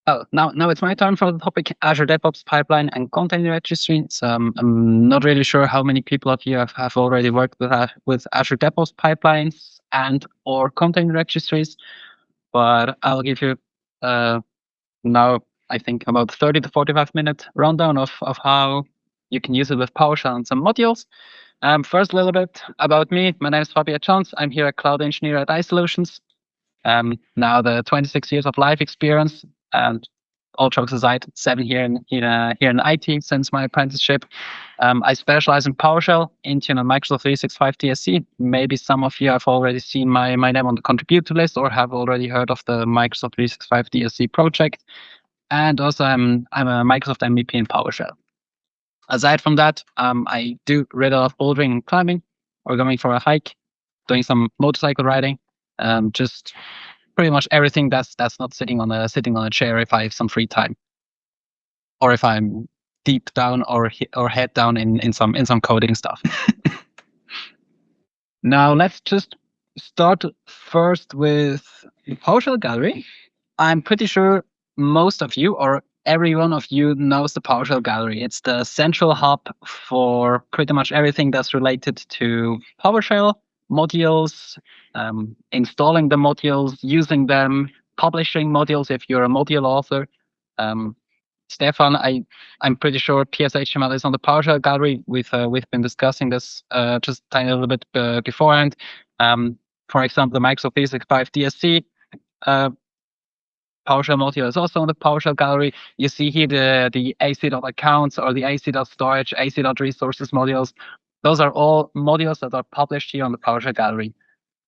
Oh, now it's my turn for the topic Azure DevOps Pipeline and Container Registry. So I'm not really sure how many people of you have already worked with Azure DevOps Pipelines and or Container Registries, but I'll give you now I think about 30 to 45-minute rundown of how you can use it with PowerShell and some modules. First, a little bit about me. My name is Fabien Tschanz. I'm here a cloud engineer at iSolutions. Now the 26 years of life experience, and all jokes aside, 7 here in IT since my apprenticeship. I specialize in PowerShell, Intune, and Microsoft 365 DSC. Maybe some of you have already seen my name on the contributor list or have already heard of the Microsoft 365 DSC project. And also, I'm a Microsoft MVP in PowerShell. Aside from that, I do really love bouldering and climbing, or going for a hike, doing some motorcycle riding. Just pretty much everything that's not sitting on a chair if I have some free time, or if I'm deep down or head down in some coding stuff. Now let's just start first with the PowerShell Gallery. I'm pretty sure most of you or every one of you knows the PowerShell Gallery. It's the central hub for pretty much everything that's related to PowerShell modules, installing the modules, using them, publishing modules if you're a module author. Stefan, I'm pretty sure PSHTML is on the PowerShell Gallery. We've been discussing this just a tiny little bit beforehand. For example, the Microsoft 365 DSC PowerShell module is also on the PowerShell Gallery. You see here the ac.accounts or the ac.storage, ac.resources modules. Those are all modules that are published here on the PowerShell Gallery.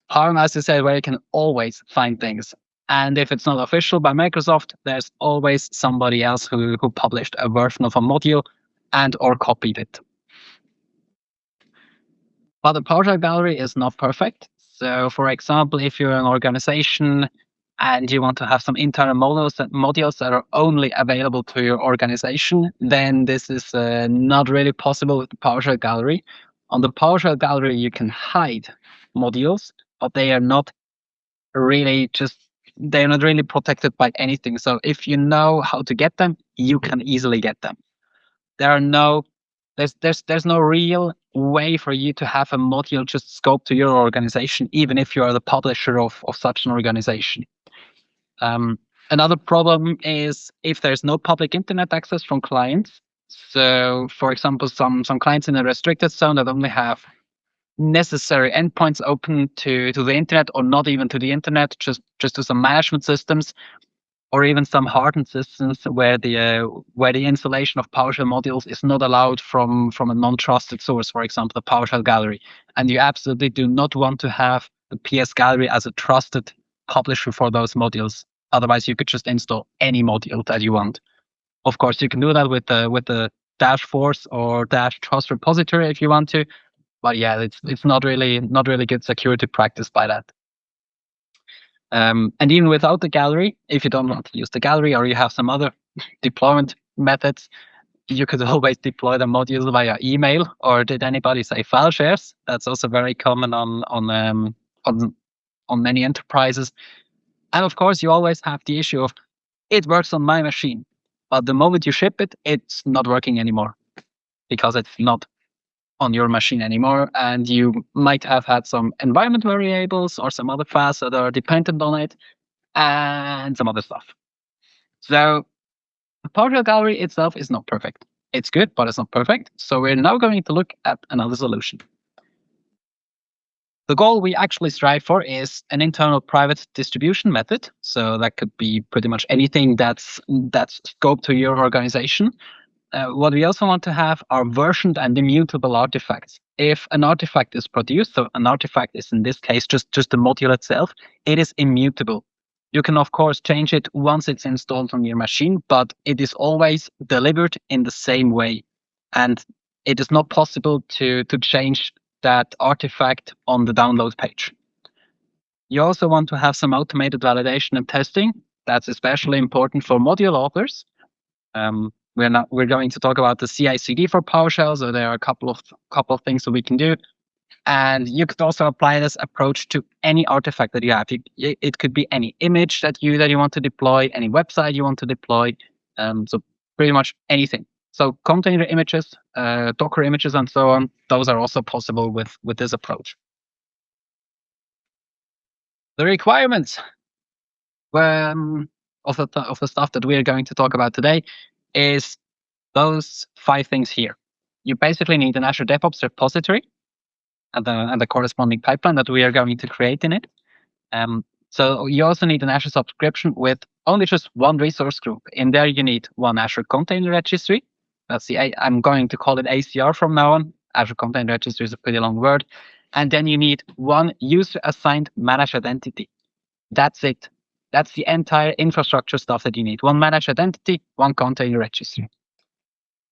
Harm, as I said, where you can always find things. And if it's not official by Microsoft, there's always somebody else who published a version of a module and or copied it. But the PowerShell Gallery is not perfect. So, for example, if you're an organization and you want to have some internal modules that are only available to your organization, then this is not really possible with the PowerShell Gallery. On the PowerShell Gallery, you can hide modules, but they are not really protected by anything. So if you know how to get them, you can easily get them. There's no real way for you to have a module just scope to your organization, even if you are the publisher of such an organization. Another problem is if there's no public internet access from clients. So, for example, some clients in a restricted zone that only have necessary endpoints open to the internet, or not even to the internet, just to some management systems, or even some hardened systems where the installation of PowerShell modules is not allowed from a non-trusted source, for example, the PowerShell Gallery. And you absolutely do not want to have the PS Gallery as a trusted publisher for those modules. Otherwise, you could just install any module that you want. Of course, you can do that with the Dash Force or Dash Trust repository if you want to. But yeah, it's not really good security practice by that. And even without the gallery, if you don't want to use the gallery or you have some other deployment methods, you could always deploy the modules via email. Or did anybody say file shares? That's also very common on many enterprises. And of course, you always have the issue of it works on my machine, but the moment you ship it, it's not working anymore because it's not on your machine anymore, and you might have had some environment variables or some other files that are dependent on it, and some other stuff. So the PowerShell Gallery itself is not perfect. It's good, but it's not perfect. So we're now going to look at another solution. The goal we actually strive for is an internal private distribution method. So that could be pretty much anything that's scoped to your organization. What we also want to have are versioned and immutable artifacts. If an artifact is produced, so an artifact is in this case just the module itself, it is immutable. You can, of course, change it once it's installed on your machine, but it is always delivered in the same way. And it is not possible to change that artifact on the download page. You also want to have some automated validation and testing. That's especially important for module authors. We're going to talk about the CI/CD for PowerShell, so there are a couple of things that we can do. And you could also apply this approach to any artifact that you have. It could be any image that you want to deploy, any website you want to deploy. So pretty much anything. So container images, Docker images, and so on. Those are also possible with this approach. The requirements of the stuff that we are going to talk about today is those 5 things here. You basically need an Azure DevOps repository and the corresponding pipeline that we are going to create in it. So you also need an Azure subscription with only just one resource group. In there, you need one Azure Container Registry. I'm going to call it ACR from now on. Azure Container Registry is a pretty long word. And then you need one user-assigned managed identity. That's it. That's the entire infrastructure stuff that you need. One managed identity, one container registry.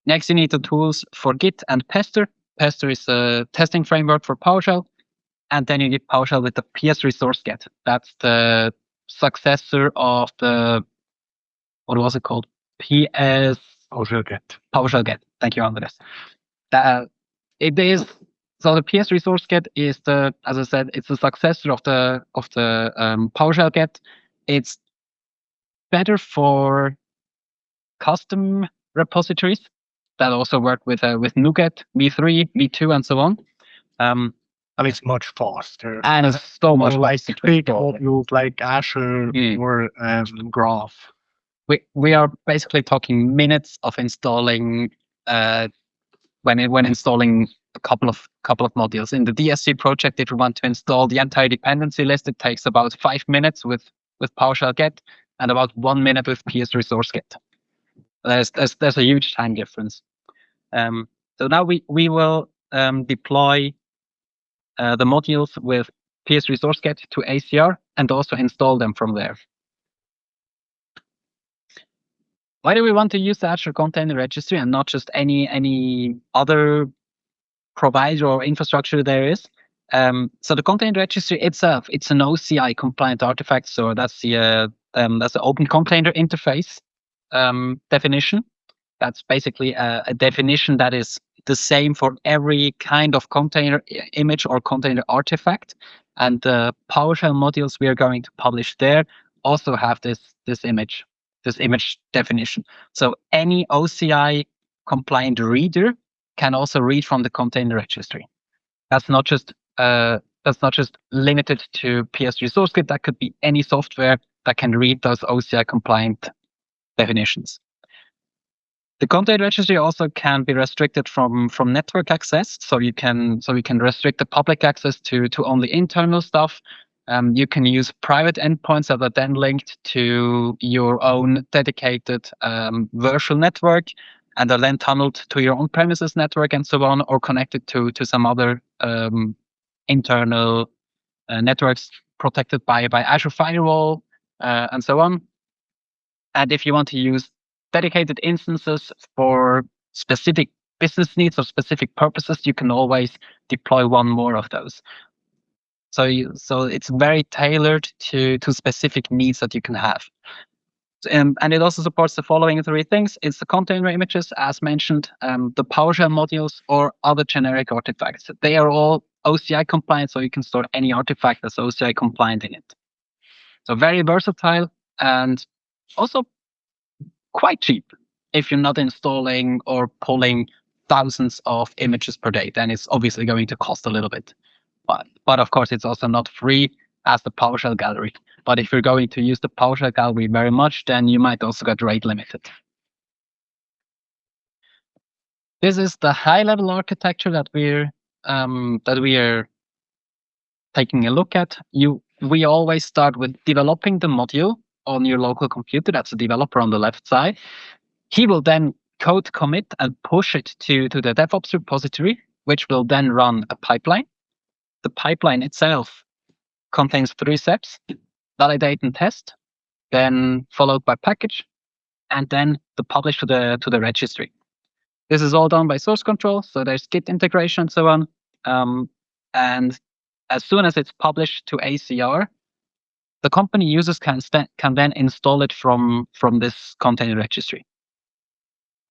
Next, you need the tools for Git and Pester. Pester is a testing framework for PowerShell. And then you need PowerShell with the PS resource get. That's the successor of the, what was it called? PS PowerShell get. PowerShell get. Thank you, Andres. It is, so the PS resource get is the, as I said, it's the successor of the PowerShell get. It's better for custom repositories that also work with NuGet, V3, V2, and so on. And it's much faster. And it's so much like faster. big modules like Azure or Graph. We are basically talking minutes of installing when installing a couple of modules. In the DSC project, if you want to install the entire dependency list, it takes about 5 minutes with PowerShell get and about 1 minute with PS resource get. There's a huge time difference. So now we will deploy the modules with PS resource get to ACR and also install them from there. Why do we want to use the Azure Container Registry and not just any other provider or infrastructure there is? So the Container Registry itself, it's an OCI compliant artifact. So that's the Open Container Interface definition. That's basically a definition that is the same for every kind of container image or container artifact. And the PowerShell modules we are going to publish there also have this image definition. So any OCI compliant reader can also read from the container registry. That's not just limited to PS resource get. That could be any software that can read those OCI compliant definitions. The container registry also can be restricted from network access, so you can restrict the public access to only internal stuff. You can use private endpoints that are then linked to your own dedicated virtual network and are then tunneled to your on-premises network and so on, or connected to some other internal networks protected by Azure Firewall and so on. And if you want to use dedicated instances for specific business needs or specific purposes, you can always deploy one more of those. So it's very tailored to specific needs that you can have. And it also supports the following 3 things. It's the container images, as mentioned, the PowerShell modules, or other generic artifacts. They are all OCI compliant, so you can store any artifact that's OCI compliant in it. So very versatile and also quite cheap. If you're not installing or pulling thousands of images per day, then it's obviously going to cost a little bit. But of course, it's also not free as the PowerShell Gallery. But if you're going to use the PowerShell Gallery very much, then you might also get rate limited. This is the high-level architecture that we are taking a look at. We always start with developing the module on your local computer. That's the developer on the left side. He will then code commit and push it to the DevOps repository, which will then run a pipeline. The pipeline itself contains 3 steps: validate and test, then followed by package, and then the publish to the registry. This is all done by source control, so there's Git integration and so on. And as soon as it's published to ACR, the company users can then install it from this container registry.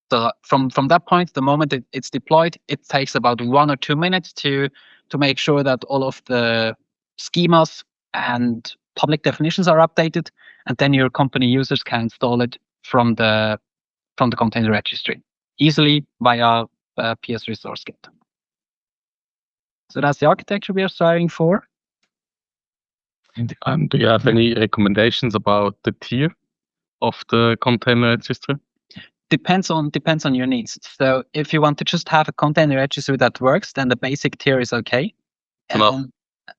So from that point, the moment it's deployed, it takes about 1 or 2 minutes to make sure that all of the schemas and public definitions are updated, and then your company users can install it from the container registry easily via PS Resource Kit. So that's the architecture we are striving for. And do you have any recommendations about the tier of the container registry? Depends on your needs. So if you want to just have a container registry that works, then the basic tier is okay. Enough.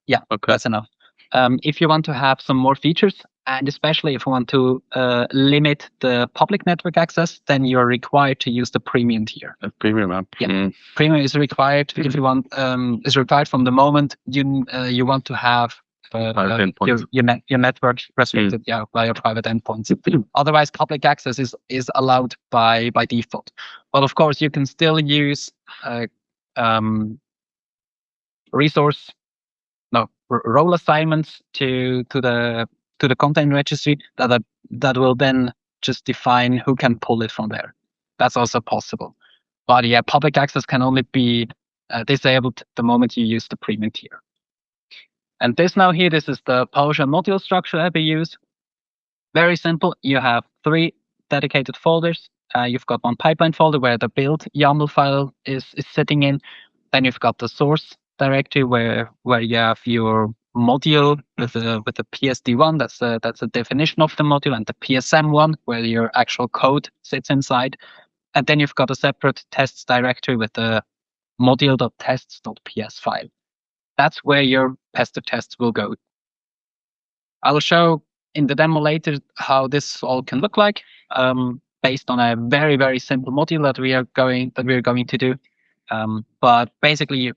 Yeah, okay. That's enough. If you want to have some more features, and especially if you want to limit the public network access, then you're required to use the premium tier. A premium app. Yeah, premium is required if you want. Is required from the moment you want to have your network restricted, by your private endpoints. Otherwise, public access is allowed by default. But of course, you can still use role assignments to the container registry that will then just define who can pull it from there. That's also possible. But yeah, public access can only be disabled the moment you use the premium tier. And this is the PowerShell module structure that we use. Very simple. You have 3 dedicated folders. You've got one pipeline folder where the build YAML file is sitting in. Then you've got the source directory where you have your module with the PSD1. That's a definition of the module, and the PSM1 where your actual code sits inside. And then you've got a separate tests directory with the module.tests.ps file. That's where your tester tests will go. I will show in the demo later how this all can look like, based on a very, very simple module that we are going to do. But basically,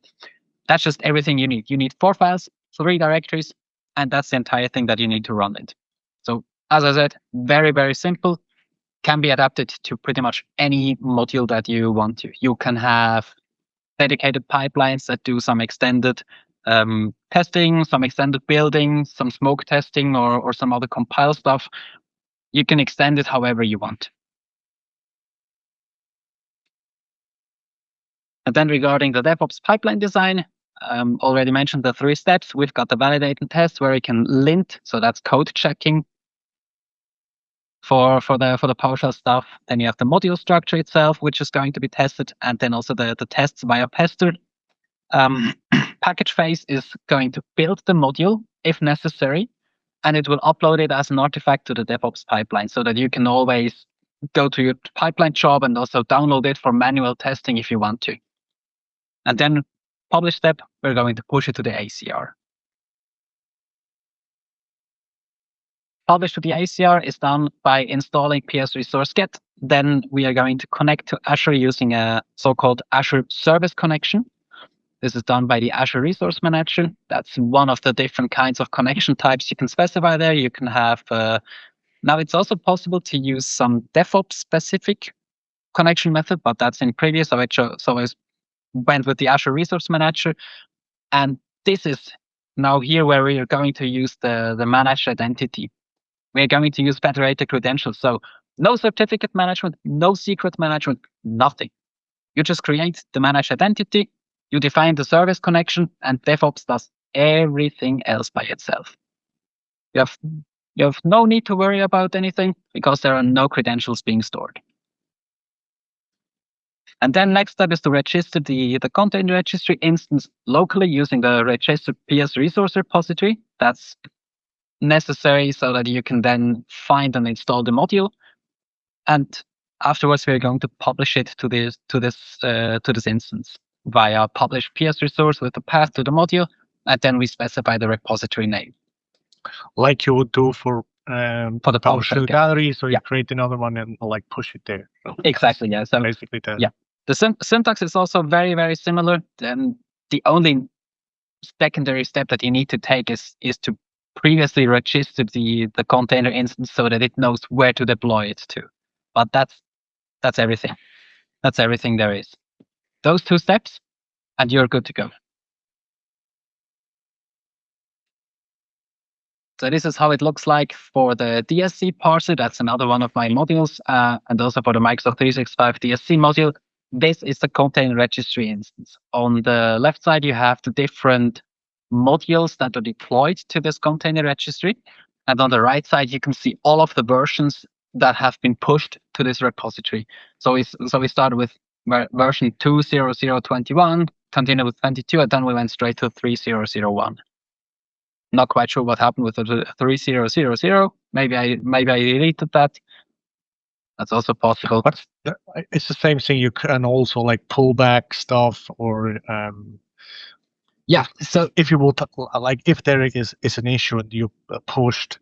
that's just everything you need. You need 4 files, 3 directories, and that's the entire thing that you need to run it. So as I said, very, very simple. Can be adapted to pretty much any module that you want to. You can have dedicated pipelines that do some extended testing, some extended building, some smoke testing, or some other compile stuff. You can extend it however you want. And then regarding the DevOps pipeline design, already mentioned the 3 steps. We've got the validate and test where we can lint, so that's code checking for the PowerShell stuff. Then you have the module structure itself, which is going to be tested, and then also the tests via pester. Package phase is going to build the module if necessary, and it will upload it as an artifact to the DevOps pipeline so that you can always go to your pipeline job and also download it for manual testing if you want to. And then publish step, we're going to push it to the ACR. Publish to the ACR is done by installing PS Resource Kit. Then we are going to connect to Azure using a so-called Azure Service Connection. This is done by the Azure Resource Manager. That's one of the different kinds of connection types you can specify there. You can have, now it's also possible to use some DevOps-specific connection method, but that's in previous, so I went with the Azure Resource Manager. And this is now here where we are going to use the managed identity. We're going to use federated credentials. So no certificate management, no secret management, nothing. You just create the managed identity, you define the service connection, and DevOps does everything else by itself. You have no need to worry about anything because there are no credentials being stored. And then next step is to register the container registry instance locally using the registered PS resource repository. That's necessary so that you can then find and install the module. And afterwards, we're going to publish it to this instance via publish PS resource with the path to the module, and then we specify the repository name. Like you would do for the PowerShell Gallery, so you create another one and like push it there. Exactly, yeah. So basically that. Yeah. The syntax is also very, very similar. Then the only secondary step that you need to take is to previously register the container instance so that it knows where to deploy it to. But that's everything. That's everything there is. Those 2 steps, and you're good to go. So this is how it looks like for the DSC parser. That's another one of my modules, and also for the Microsoft 365 DSC module. This is the container registry instance. On the left side, you have the different modules that are deployed to this container registry. And on the right side, you can see all of the versions that have been pushed to this repository. So we started with version 2.0.0.21, continued with 22, and then we went straight to 3.0.0.1. Not quite sure what happened with the 3.0.0.0. Maybe I deleted that. That's also possible. But it's the same thing. You can also like pull back stuff or yeah. So if you would like if there is an issue and you pushed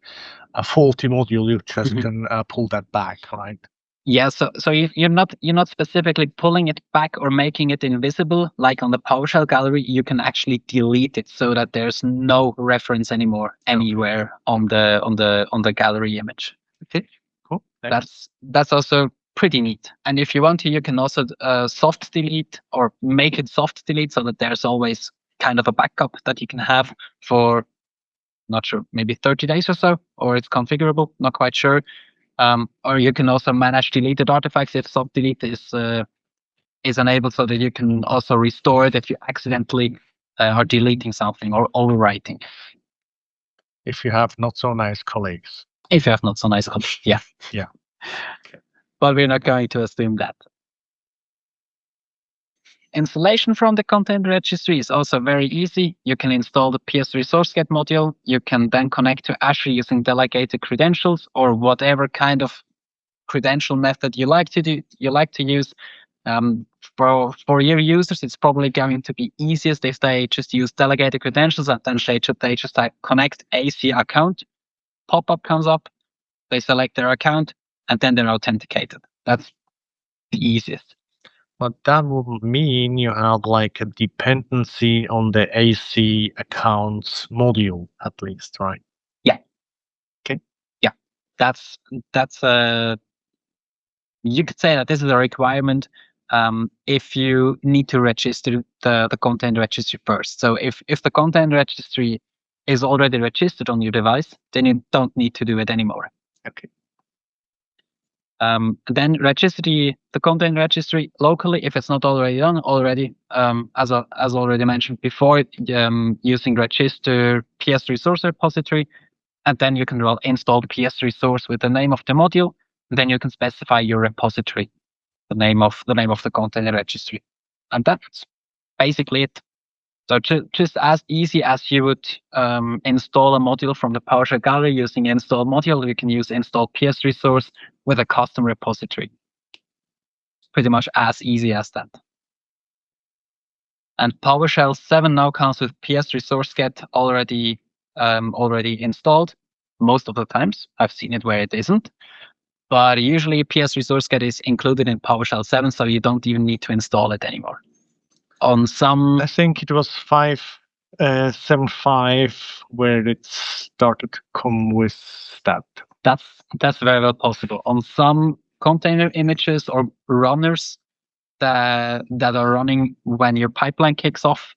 a faulty module, you just can pull that back, right? Yeah. So you're not specifically pulling it back or making it invisible like on the PowerShell Gallery. You can actually delete it so that there's no reference anymore anywhere on the gallery image. Okay. Cool. That's also pretty neat. And if you want to, you can also soft delete or make it soft delete so that there's always kind of a backup that you can have for, not sure, maybe 30 days or so, or it's configurable, not quite sure. Or you can also manage deleted artifacts if soft delete is enabled, so that you can also restore it if you accidentally are deleting something or overwriting. If you have not so nice colleagues. If you have not so nice colleagues, yeah. Yeah. But we're not going to assume that. Installation from the Container Registry is also very easy. You can install the PS3 SourceGet module. You can then connect to Azure using delegated credentials or whatever kind of credential method you like to use. For your users, it's probably going to be easiest if they just use delegated credentials, and then they just type connect AC account. Pop-up comes up. They select their account, and then they're authenticated. That's the easiest. But that would mean you have like a dependency on the AC accounts module, at least, right? Yeah. Okay. Yeah. That's you could say that this is a requirement if you need to register the container registry first. So if the container registry is already registered on your device, then you don't need to do it anymore. Okay. Then register the container registry locally if it's not already done already. As already mentioned before, using register PS3 source repository, and then you can install the PS3 source with the name of the module. And then you can specify your repository, the name of the container registry, and that's basically it. So just as easy as you would install a module from the PowerShell Gallery using install module, you can use install PS3 source with a custom repository. Pretty much as easy as that. And PowerShell 7 now comes with PS3 SourceGet already installed. Most of the times, I've seen it where it isn't. But usually PS3 SourceGet is included in PowerShell 7, so you don't even need to install it anymore. On some, I think it was 5.7.5 where it started to come with that. That's very well possible. On some container images or runners that are running when your pipeline kicks off,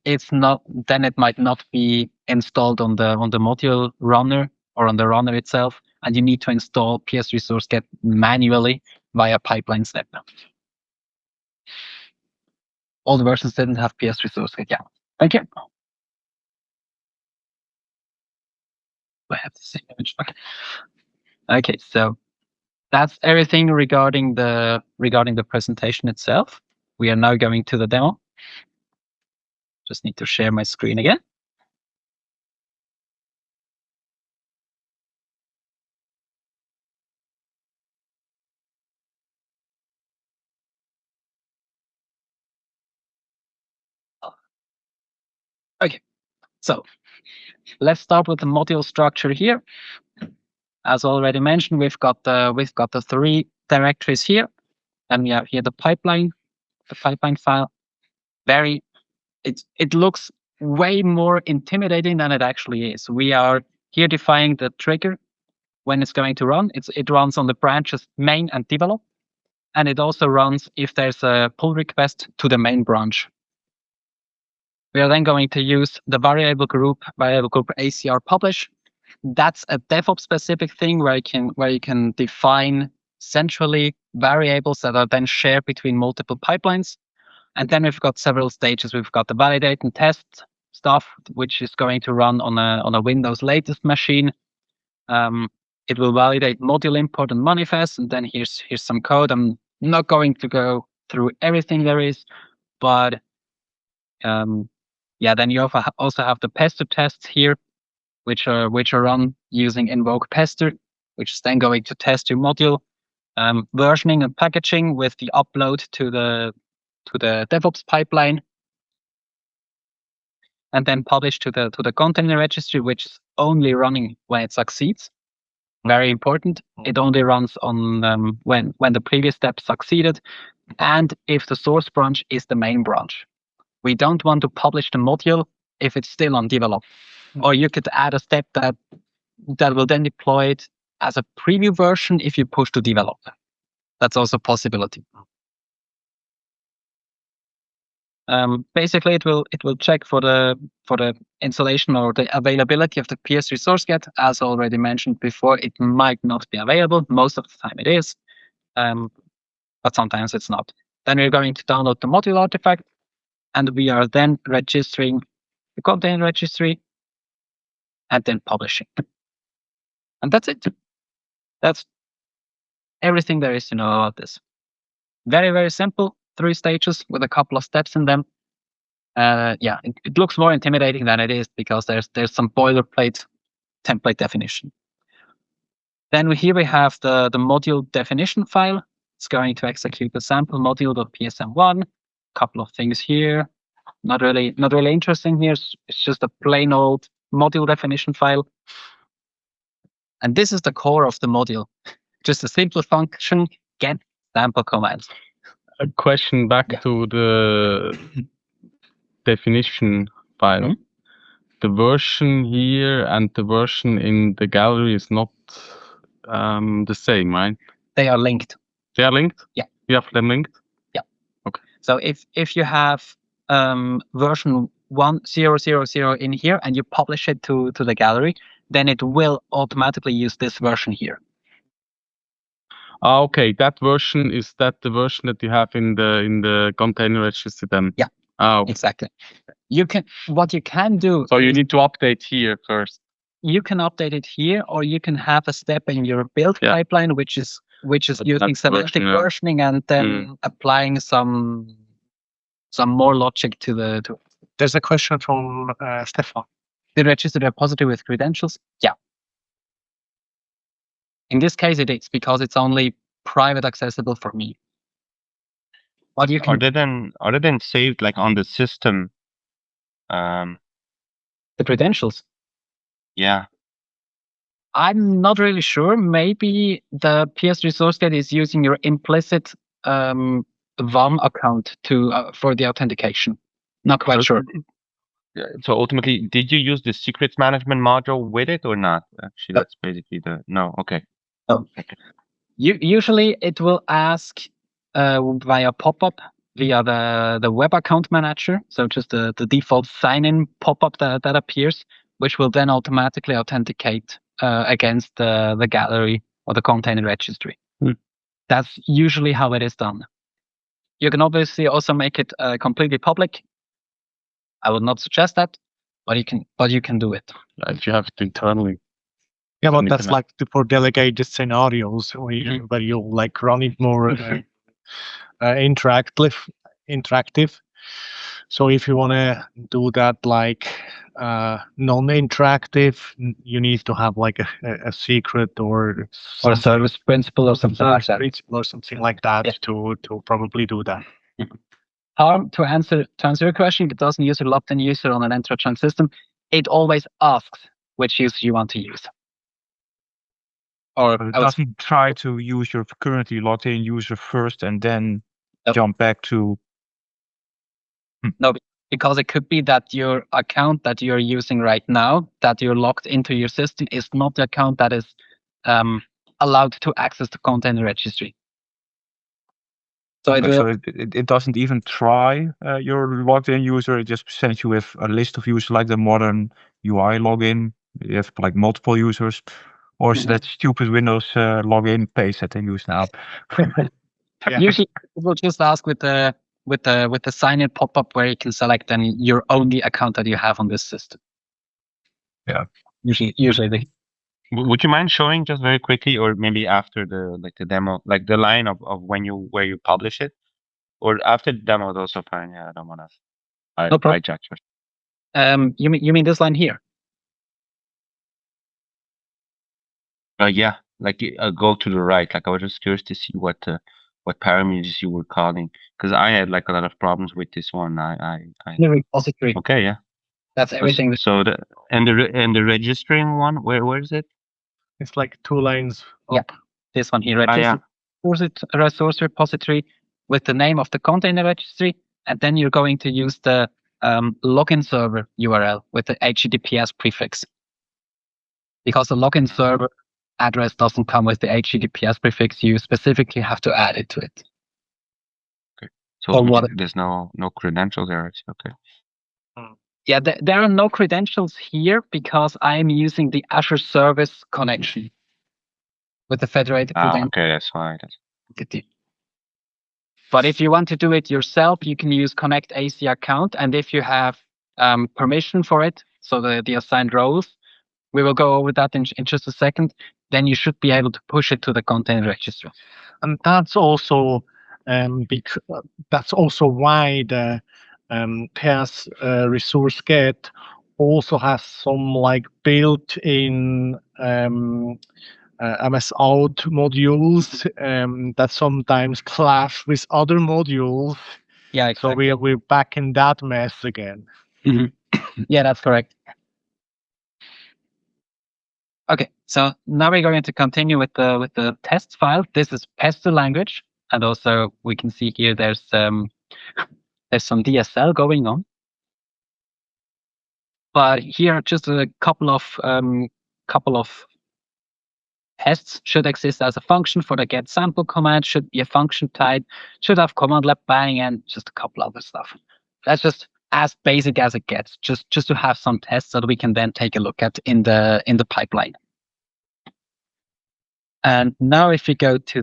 it's not. Then it might not be installed on the module runner or on the runner itself, and you need to install PS3 SourceGet manually via pipeline step. All the versions didn't have PS3 SourceGet. Yeah. Thank you. I have the same image. Okay. So that's everything regarding the presentation itself. We are now going to the demo. Just need to share my screen again. Okay, so let's start with the module structure here. As already mentioned, we've got the 3 directories here, and we have here the pipeline file. It looks way more intimidating than it actually is. We are here defining the trigger when it's going to run. It runs on the branches main and develop, and it also runs if there's a pull request to the main branch. We are then going to use the variable group ACR publish That's a DevOps specific thing where you can define centrally variables that are then shared between multiple pipelines. And then we've got several stages. We've got the validate and test stuff, which is going to run on a Windows latest machine. It will validate module import and manifest, and then here's some code. I'm not going to go through everything there is, but yeah, then you also have the pester tests here, which are run using invoke pester, which is then going to test your module. Versioning and packaging with the upload to the DevOps pipeline, and then publish to the container registry, which is only running when it succeeds. Very important. It only runs on when the previous step succeeded, and if the source branch is the main branch. We don't want to publish the module if it's still on develop. Or you could add a step that will then deploy it as a preview version if you push to develop. That's also a possibility. Basically, it will check for the installation or the availability of the PS resource get. As already mentioned before, it might not be available. Most of the time it is, but sometimes it's not. Then we're going to download the module artifact, and we are then registering the container registry and then publishing. And that's it. That's everything there is to know about this. Very, very simple. 3 stages with a couple of steps in them. Yeah, it looks more intimidating than it is because there's some boilerplate template definition. Then here we have the module definition file. It's going to execute the sample module.psm1. Couple of things here. Not really interesting here. It's just a plain old module definition file. And this is the core of the module. Just a simple function, get sample commands. A question back to the definition file. Mm-hmm. The version here and the version in the gallery is not the same, right? They are linked. They are linked? Yeah. You have them linked? Yeah. Okay. So if you have version 1000 in here and you publish it to the gallery, then it will automatically use this version here. Okay, that version, is that the version that you have in the container registry then? Yeah. Oh, exactly. What you can do. So you need to update here first. You can update it here, or you can have a step in your build pipeline, which is using semantic versioning and then applying some more logic to the. There's a question from Stefan. The register repository with credentials? Yeah. In this case, it is because it's only private accessible for me. But you can. Are they then saved like on the system? The credentials? Yeah. I'm not really sure. Maybe the PS resource get is using your implicit VAM account for the authentication. Not quite sure. So ultimately, did you use the secrets management module with it or not? Actually, that's basically no. Okay. Oh. Okay. Usually, it will ask via pop-up via the web account manager. So just the default sign-in pop-up that appears, which will then automatically authenticate against the gallery or the container registry. That's usually how it is done. You can obviously also make it completely public. I would not suggest that, but you can do it. If you have it internally. Yeah, but that's like for delegated scenarios where you like run it more interactive. So if you want to do that like non-interactive, you need to have like a secret or a service principal or something like that. Or something like that to probably do that. To answer your question, it doesn't use a logged-in user on an Entra system. It always asks which user you want to use. Or it doesn't try to use your currently logged-in user first and then jump back to. No, because it could be that your account that you're using right now, that you're logged into your system, is not the account that is allowed to access the container registry. So it doesn't even try your logged-in user. It just presents you with a list of users like the modern UI login. You have like multiple users, or is that stupid Windows login page that they use now? Usually, we'll just ask with the sign-in pop-up where you can select then your only account that you have on this system. Yeah. Usually the Would you mind showing just very quickly, or maybe after the demo, like the line of where you publish it, or after the demo is also fine. Yeah, I don't want to No problem. hijack your. You mean this line here? Yeah, like go to the right. Like I was just curious to see what parameters you were calling, because I had like a lot of problems with this one. The repository. Okay, yeah. That's everything. So the registering one, where is it? It's like 2 lines up. Yeah, this one here. Yeah. Resource repository with the name of the container registry, and then you're going to use the login server URL with the HTTPS prefix, because the login server address doesn't come with the HTTPS prefix. You specifically have to add it to it. Okay. So what? There's no credentials there. Okay. Yeah, there are no credentials here because I'm using the Azure Service connection with the federated credentials. Okay, that's why. But if you want to do it yourself, you can use Connect AC account, and if you have permission for it, so the assigned roles, we will go over that in just a second. Then you should be able to push it to the container registry. And that's also that's also why the PS resource get also has some like built-in MS out modules that sometimes clash with other modules. Yeah, exactly. So we're back in that mess again. Yeah, that's correct. Okay, so now we're going to continue with the test file. This is PESTER language, and also we can see here there's some DSL going on. But here, just a couple of tests should exist as a function for the get sample command. Should be a function type. Should have command lab bang, and just a couple other stuff. That's just as basic as it gets. Just to have some tests that we can then take a look at in the pipeline. And now, if we go to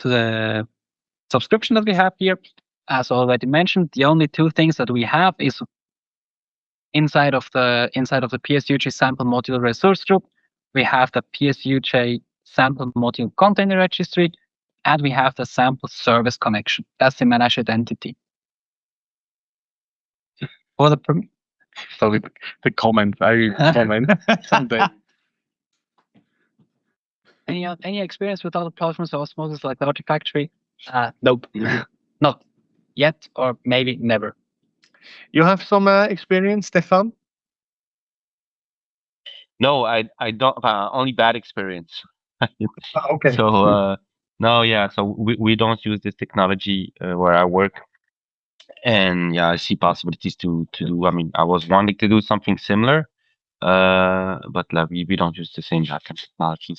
the subscription that we have here, as already mentioned, the only two things that we have is inside of the PSUJ sample module resource group, we have the PSUJ sample module container registry, and we have the sample service connection. That's the managed entity. For the Sorry, the comment. I comment someday. Any experience with other platforms or osmosis like the Artifactory? Nope. Not yet, or maybe never. You have some experience, Stefan? No, I don't. Only bad experience. Okay. So no, yeah. So we don't use this technology where I work, and yeah, I see possibilities to do. I mean, I was wanting to do something similar, but we don't use the same backend technology.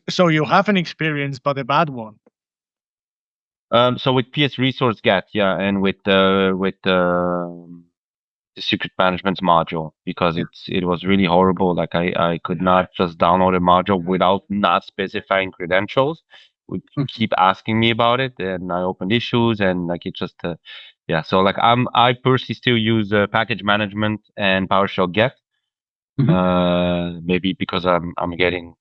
So you have an experience, but a bad one. So with PS Resource Get, yeah, and with the secret management module, because it was really horrible. Like I could not just download a module without not specifying credentials. Would keep asking me about it, and I opened issues, and like it just yeah. So like I personally still use package management and PowerShell Get. Maybe because I'm getting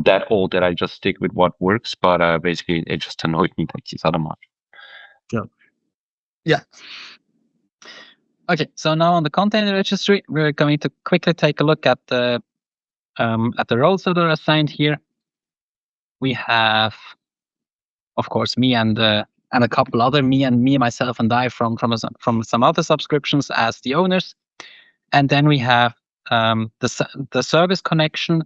that old that I just stick with what works, but basically it just annoyed me like this other module. Yeah. Okay, so now on the container registry, we're going to quickly take a look at the roles that are assigned here. We have, of course, me and a couple other me, myself, and I from some other subscriptions as the owners, and then we have the service connection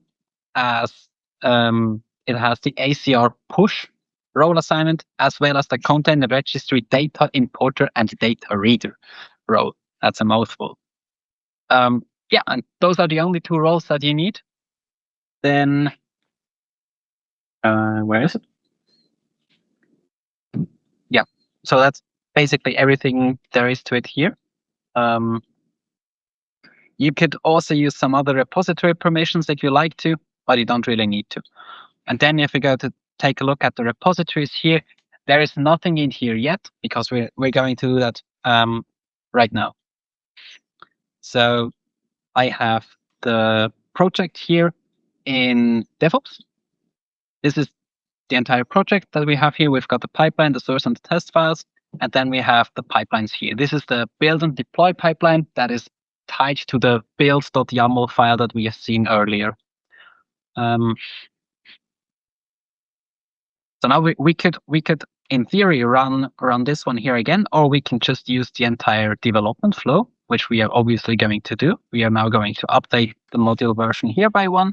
as it has the ACR push role assignment, as well as the container registry data importer and data reader role. That's a mouthful. Yeah, and those are the only two roles that you need. Then, where is it? Yeah, so that's basically everything there is to it here. You could also use some other repository permissions if you like to, but you don't really need to. And then if we go to take a look at the repositories here, there is nothing in here yet because we're going to do that right now. So I have the project here in DevOps. This is the entire project that we have here. We've got the pipeline, the source and the test files, and then we have the pipelines here. This is the build and deploy pipeline that is tied to the builds.yaml file that we have seen earlier. So now we could in theory run this one here again, or we can just use the entire development flow, which we are obviously going to do. We are now going to update the module version here by one.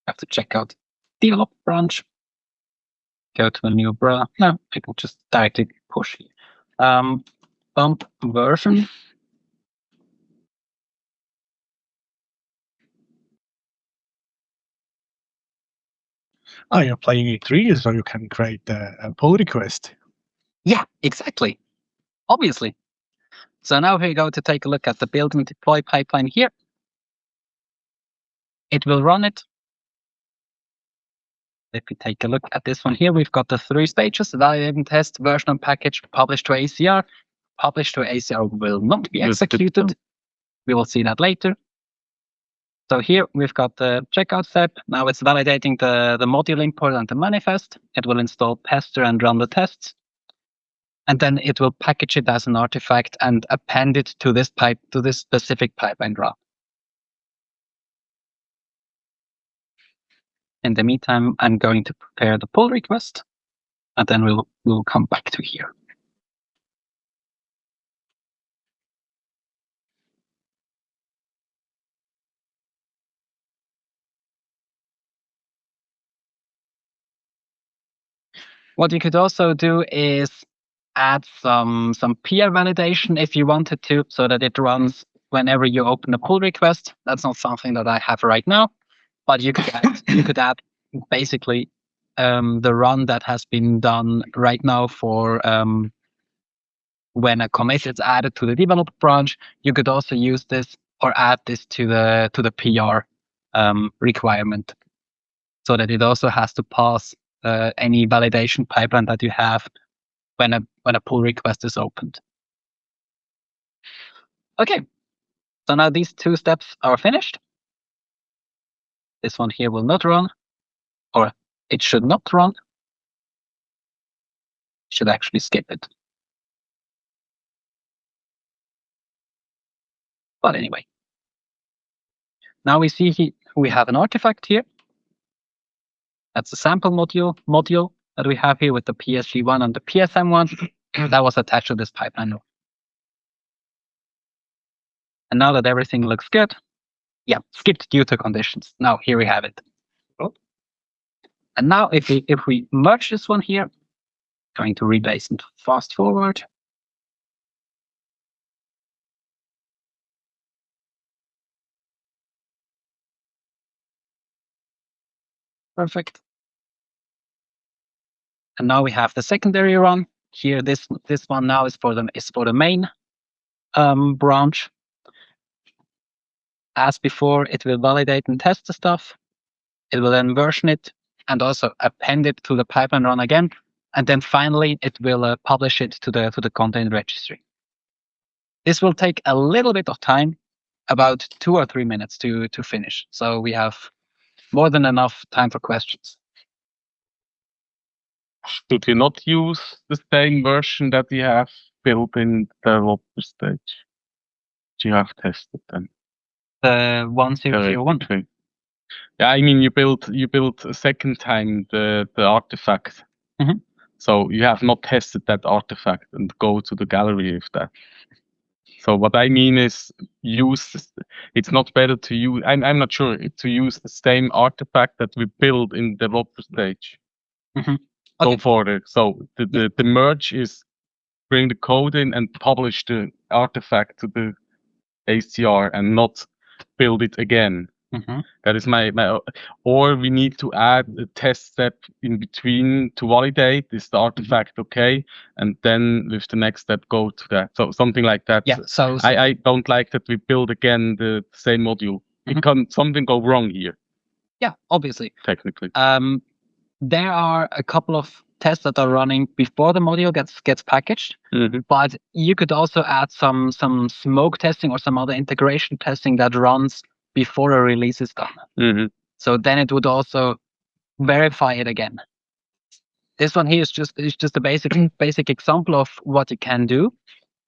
Have to check out develop branch. Go to a new branch. No, I can just directly push here. Bump version. Oh, you're playing E3, so you can create a pull request. Yeah, exactly. Obviously. So now we go to take a look at the build and deploy pipeline here. It will run it. If we take a look at this one here, we've got the 3 stages: validate and test, version and package, publish to ACR. Publish to ACR will not be executed. We will see that later. So here we've got the checkout step. Now it's validating the module import and the manifest. It will install Pester and run the tests. And then it will package it as an artifact and append it to this specific pipeline route. In the meantime, I'm going to prepare the pull request, and then we'll come back to here. What you could also do is add some peer validation if you wanted to, so that it runs whenever you open a pull request. That's not something that I have right now, but you could add basically the run that has been done right now for when a commit is added to the develop branch. You could also use this or add this to the PR requirement, so that it also has to pass any validation pipeline that you have when a pull request is opened. Okay, so now these 2 steps are finished. This one here will not run, or it should not run. Should actually skip it. But anyway, now we see we have an artifact here. That's the sample module that we have here with the PSG1 and the PSM1 that was attached to this pipeline. And now that everything looks good, yeah, skipped due to conditions. Now here we have it. And now if we merge this one here, going to rebase and fast forward. Perfect. And now we have the secondary run here. This one now is for the main branch. As before, it will validate and test the stuff. It will then version it and also append it to the pipeline run again. And then finally, it will publish it to the Container Registry. This will take a little bit of time, about 2 or 3 minutes to finish. So we have more than enough time for questions. Should you not use the same version that you have built in the developer stage? You have tested them. The 1001. Yeah, I mean you built a second time the artifact. Mm-hmm. So you have not tested that artifact and go to the gallery with that. So what I mean is it's not better to use, I'm not sure, to use the same artifact that we build in the developer stage. Mm-hmm. Go Okay. for it. So the merge is bring the code in and publish the artifact to the ACR and not build it again. That is my, or we need to add a test step in between to validate, is the artifact okay? And then with the next step, go to that. So something like that. Yeah. So I don't like that we build again the same module. It can something go wrong here, yeah, obviously. technically. There are a couple of tests that are running before the module gets packaged, but you could also add some smoke testing or some other integration testing that runs before a release is done. So then it would also verify it again. This one here is just a basic example of what you can do.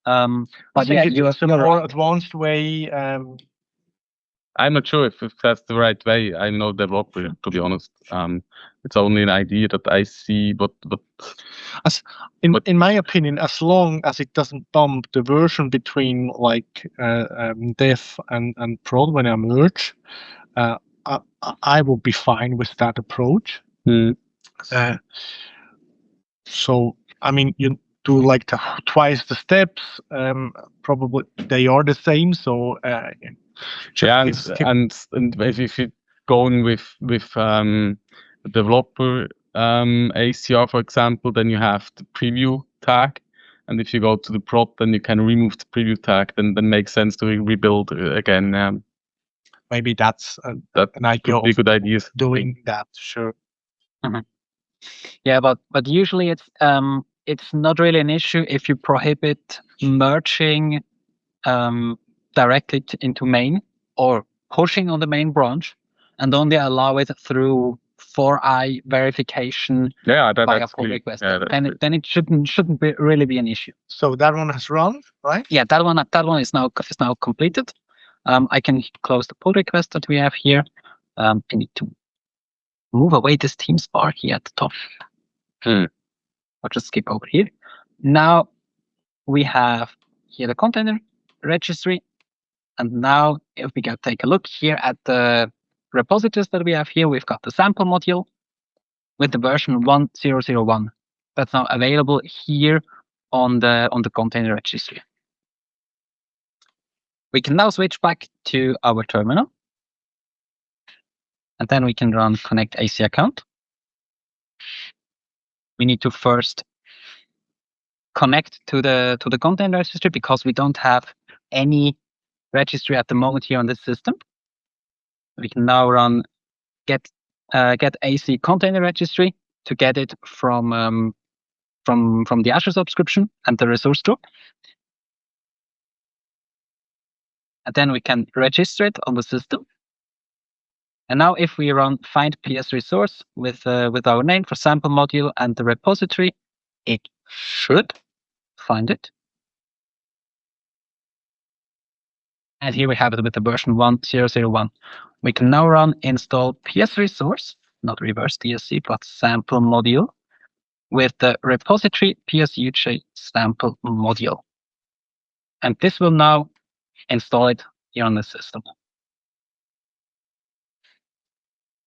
But yeah, you have a more advanced way. I'm not sure if that's the right way. I'm no developer, to be honest. It's only an idea that I see, but in my opinion, as long as it doesn't bump the version between like dev and prod when I merge, I will be fine with that approach. So I mean, you do like twice the steps. Probably they are the same. So yeah, and if you're going with developer ACR, for example, then you have the preview tag, and if you go to the prod, then you can remove the preview tag. Then makes sense to rebuild again. Maybe that's an idea could be good ideas. Doing that, sure. Yeah, but usually it's not really an issue if you prohibit merging directly into main or pushing on the main branch, and only allow it through 4i verification via pull request. Then it shouldn't really be an issue. So that one has run, right? Yeah, that one is now completed. I can close the pull request that we have here. I need to move away this Teams bar here at the top. I'll just skip over here. Now we have here the container registry. And now if we go take a look here at the repositories that we have here, we've got the sample module with the version 1001. That's now available here on the container registry. We can now switch back to our terminal. And then we can run connect AC account. We need to first connect to the container registry because we don't have any registry at the moment here on this system. We can now run get AC container registry to get it from the Azure subscription and the resource group. And then we can register it on the system. And now if we run find PS resource with our name for sample module and the repository, it should find it. And here we have it with the version 1001. We can now run install PS resource, not reverse DSC, but sample module with the repository PSUJ sample module. And this will now install it here on the system.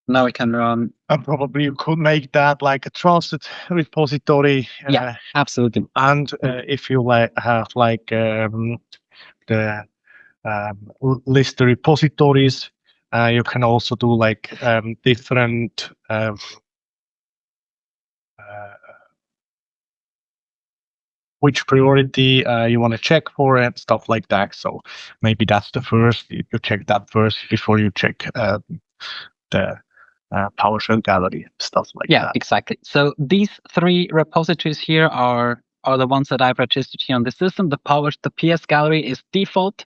Now we can run. And probably you could make that like a trusted repository. Yeah, absolutely. And if you have like the list the repositories, you can also do like different which priority you want to check for and stuff like that. So maybe that's the first. You check that first before you check the PowerShell Gallery, stuff like that. Yeah, exactly. So these three repositories here are the ones that I've registered here on the system. The PS Gallery is default.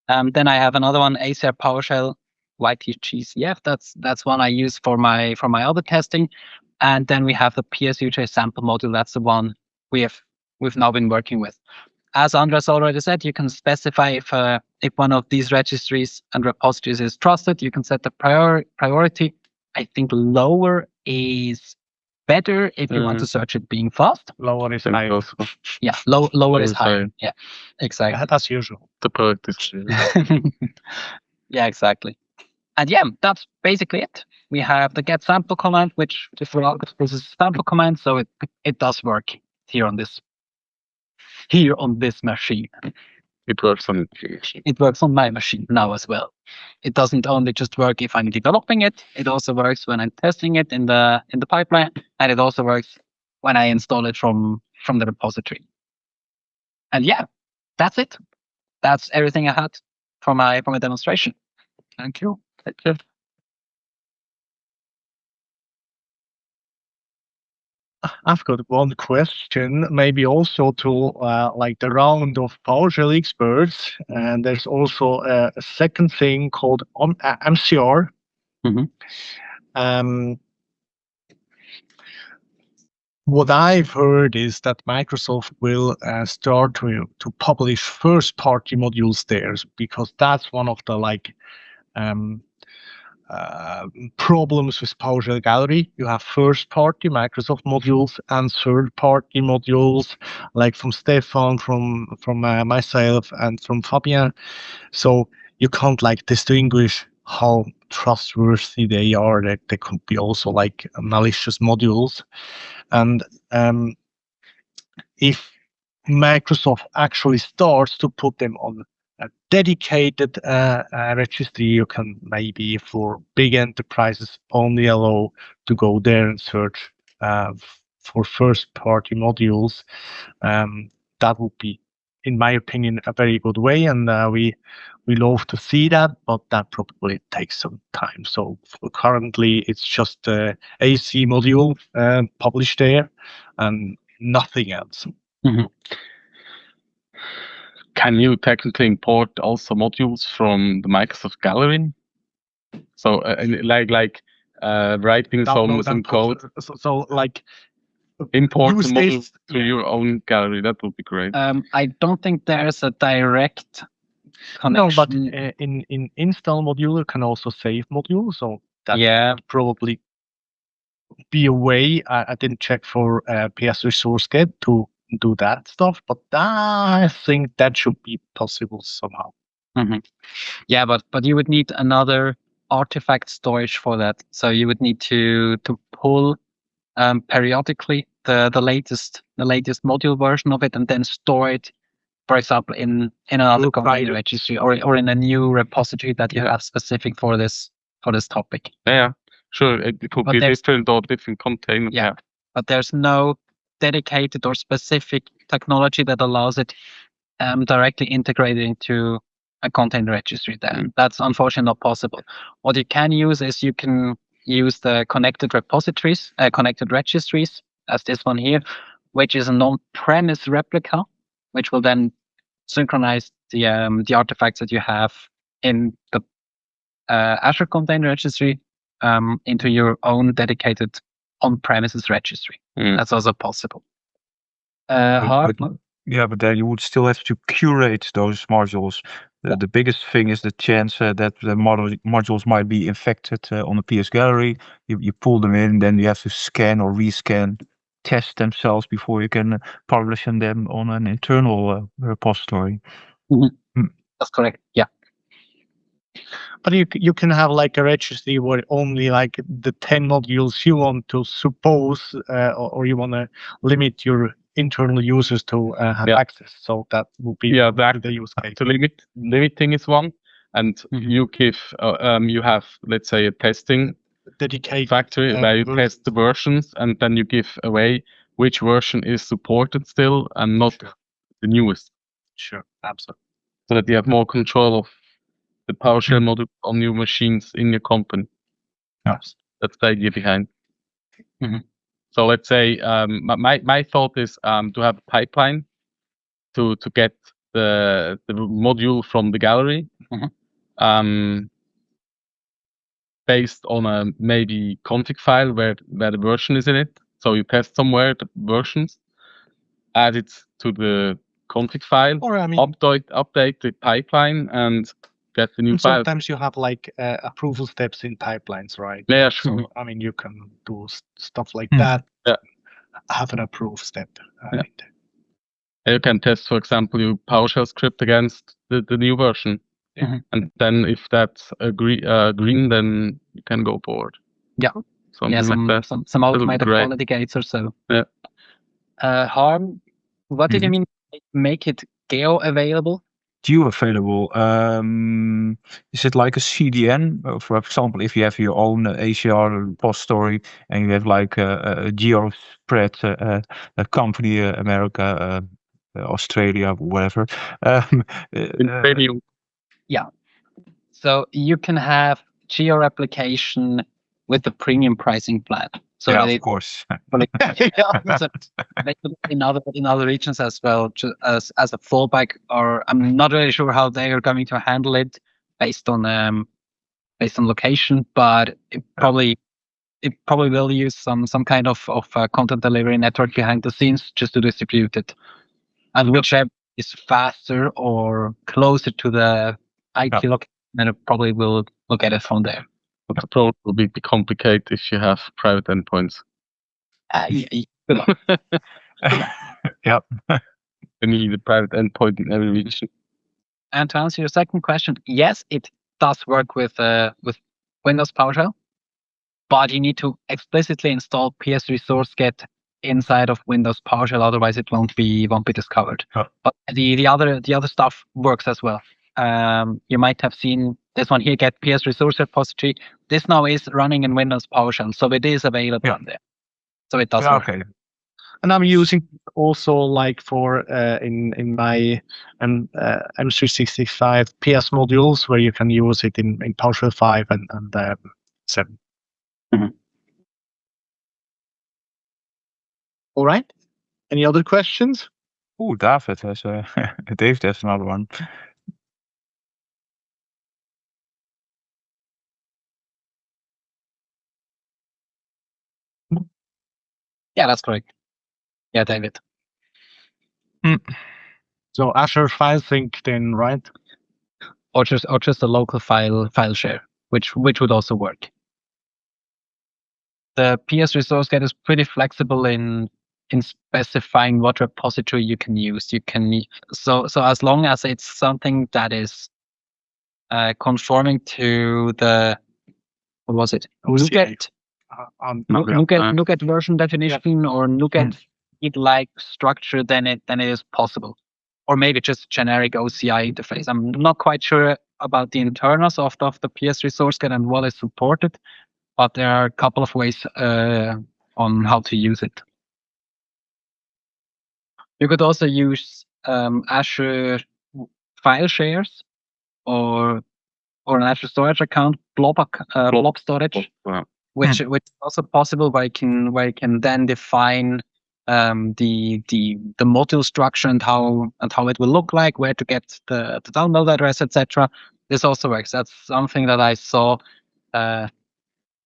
Then I have another one, ACR PowerShell YTGCF. That's one I use for my other testing. And then we have the PSUJ sample module. That's the one we've now been working with. As Andres already said, you can specify if one of these registries and repositories is trusted. You can set the priority. I think lower is better if you want to search it being fast. Lower is higher. Yeah, lower is higher. Yeah, exactly. Yeah, that's usual. The product is. Yeah, exactly. And yeah, that's basically it. We have the get sample command, which this is a sample command, so it does work here on this machine. It works on your machine. It works on my machine now as well. It doesn't only just work if I'm developing it. It also works when I'm testing it in the pipeline, and it also works when I install it from the repository. And yeah, that's it. That's everything I had from my demonstration. Thank you. Thank you. I've got one question, maybe also to like the round of PowerShell experts. And there's also a second thing called MCR. Mhm. What I've heard is that Microsoft will start to publish first-party modules there, because that's one of the problems with PowerShell Gallery. You have first-party Microsoft modules and third-party modules, like from Stefan, from myself, and from Fabien. So you can't like distinguish how trustworthy they are. That they could be also like malicious modules. And if Microsoft actually starts to put them on a dedicated registry, you can maybe for big enterprises only allow to go there and search for first-party modules. That would be, in my opinion, a very good way, and we love to see that, but that probably takes some time. So currently, it's just the AC module published there, and nothing else. Mhm. Can you technically import also modules from the Microsoft Gallery? So writing some code, So like import use the module this- to your own gallery. That would be great. I don't think there's a direct No, connection. but in install module, you can also save module. So that would probably be a way. I didn't check for PS Resource Get to do that stuff, but I think that should be possible somehow. Mhm. Yeah, but you would need another artifact storage for that. So you would need to pull periodically the latest module version of it, and then store it, for example, in another container registry or in a new repository that you have specific for this topic. Yeah, sure. It could But be there's- different containers. Yeah. But there's no dedicated or specific technology that allows it directly integrated into a container registry there. That's unfortunately not possible. What you can use is you can use the connected repositories, connected registries, as this one here, which is an on-premise replica, which will then synchronize the artifacts that you have in the Azure Container Registry into your own dedicated on-premises registry. That's also possible. But then you would still have to curate those modules. The biggest thing is the chance that the modules might be infected on the PS Gallery. You pull them in, then you have to scan or rescan, test themselves before you can publish them on an internal repository. That's correct. Yeah. But you can have like a registry where only like the 10 modules you want to suppose, or you want to limit your internal users to have access. So that would be the use case. The limiting is one, and you give you have, let's say, a testing dedicated factory where you test the versions, and then you give away which version is supported still and not the newest. Sure, absolutely. So that you have more control of the PowerShell module on your machines in your company. Yes. That's the idea behind. So let's say my thought is to have a pipeline to get the module from the gallery based on a maybe config file where the version is in it. So you test somewhere the versions, add it to the config file, or update the pipeline, and get the new file. Sometimes you have like approval steps in pipelines, right? Yeah, sure. So, I mean, you can do stuff like that. Yeah. Have an approve step. You can test, for example, your PowerShell script against the new version. And then if that's green, then you can go forward. Yeah. Something like that. Some automated quality gates or so. Yeah. Harm, what did you mean make it geo available? due available? Is it like a CDN? For example, if you have your own ACR repository and you have like a geo spread a company, America, Australia, whatever. Yeah. So you can have geo replication with the premium pricing plan. So yeah, that of course. so in other regions as well, as a fallback, or I'm not really sure how they are going to handle it based on location, but it probably will use some kind of content delivery network behind the scenes just to distribute it, and whichever is faster or closer to the IT location, then it probably will look at it from there. But the problem will be complicated if you have private endpoints. Good luck. Yep. You need a private endpoint in every region. And to answer your second question, yes, it does work with Windows PowerShell, but you need to explicitly install PS Resource Get inside of Windows PowerShell, otherwise it won't be discovered. Oh. But the other stuff works as well. You might have seen this one here, Get PS Resource Repository. This now is running in Windows PowerShell, so it is available on there. So it does work. Okay. And I'm using also like for in my M365 PS modules where you can use it in PowerShell 5 and 7. Mm-hmm. All right. Any other questions? Oh, David has Dave has another one. Yeah, that's correct. Yeah, David. So Azure File Sync then, right? Or just a local file share, which would also work. The PS Resource Get is pretty flexible in specifying what repository you can use. So as long as it's something that is conforming to the, what was it? NuGet version definition or NuGet like structure, then it is possible. Or maybe just generic OCI interface. I'm not quite sure about the internals of the PS Resource Get and what is supported, but there are a couple of ways on how to use it. You could also use Azure file shares or an Azure storage account, blob storage, which is also possible where you can then define the module structure and how it will look like, where to get the download address, etc. This also works. That's something that I saw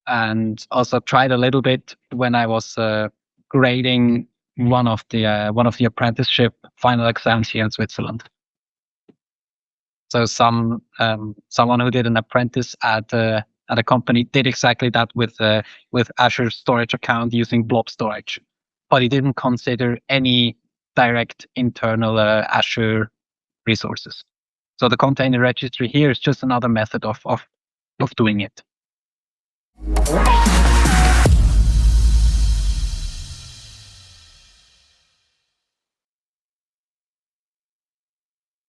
and also tried a little bit when I was grading one of the apprenticeship final exams here in Switzerland. So someone who did an apprentice at a company did exactly that with Azure storage account using blob storage, but he didn't consider any direct internal Azure resources. So the container registry here is just another method of doing it.